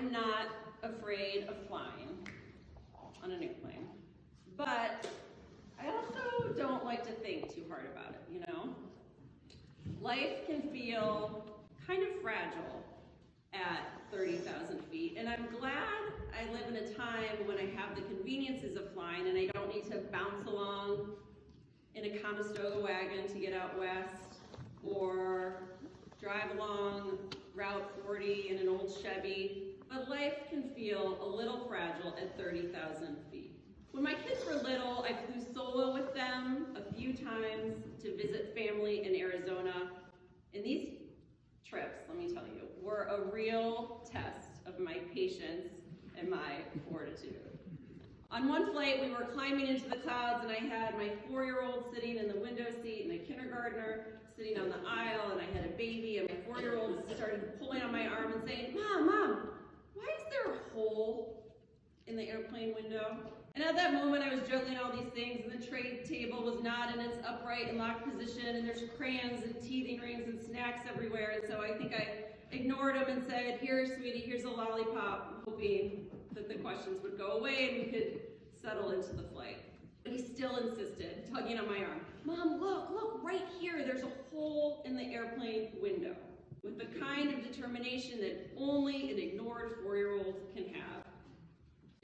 am not afraid of flying on an airplane, but I also don't like to think too hard about it, you know? Life can feel kind of fragile at 30,000 feet, and I'm glad I live in a time when I have the conveniences of flying and I don't need to bounce along in a Conestoga wagon to get out west, or drive along Route 40 in an old Chevy, but life can feel a little fragile at 30,000 feet. When my kids were little, I flew solo with them a few times to visit family in Arizona, and these trips, let me tell you, were a real test of my patience and my fortitude. On one flight, we were climbing into the clouds, and I had my 4-year-old sitting in the window seat and a kindergartner sitting on the aisle, and I had a baby, and my 4-year-old started pulling on my arm and saying, Mom, why is there a hole in the airplane window? And at that moment, I was juggling all these things, and the tray table was not in its upright and locked position, and there's crayons and teething rings and snacks everywhere, and so I think I ignored him and said, here, sweetie, here's a lollipop, hoping that the questions would go away and we could settle into the flight. But he still insisted, tugging on my arm, Mom, look, right here, there's a hole in the airplane window, with the kind of determination that only an ignored 4-year-old can have.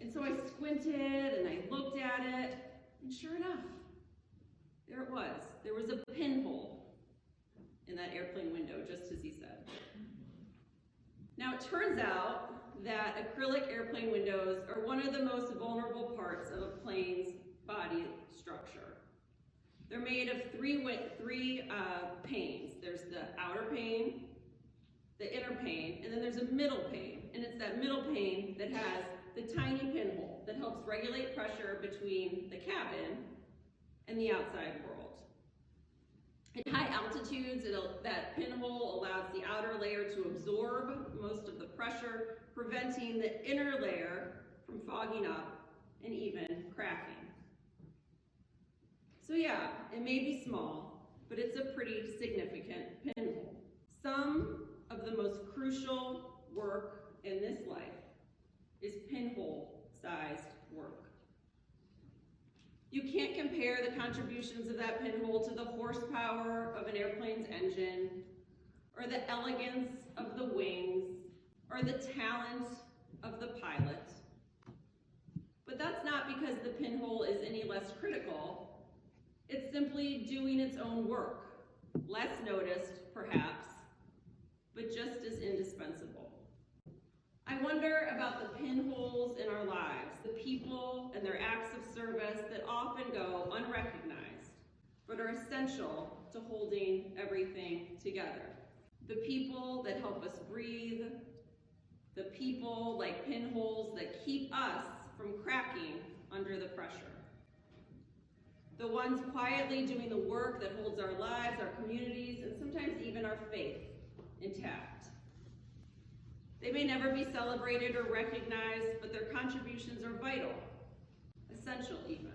And so I squinted and I looked at it, and sure enough, there it was. There was a pinhole in that airplane window, just as he said. Now it turns out that acrylic airplane windows are one of the most vulnerable parts of a plane's body structure. They're made of three panes. There's the outer pane, the inner pane, and then there's a middle pane. And it's that middle pane that has the tiny pinhole that helps regulate pressure between the cabin and the outside world. At high altitudes, that pinhole allows the outer layer to absorb most of the pressure, preventing the inner layer from fogging up and even cracking. So yeah, it may be small, but it's a pretty significant pinhole. Some of the most crucial work in this life is pinhole-sized work. You can't compare the contributions of that pinhole to the horsepower of an airplane's engine, or the elegance of the wings, or the talent of the pilot. But that's not because the pinhole is any less critical. It's simply doing its own work, less noticed, perhaps, but just as indispensable. I wonder about the pinholes in our lives, the people and their acts of service that often go unrecognized, but are essential to holding everything together. The people that help us breathe, the people like pinholes that keep us from cracking under the pressure. The ones quietly doing the work that holds our lives, our communities, and sometimes even our faith intact. They may never be celebrated or recognized, but their contributions are vital, essential even.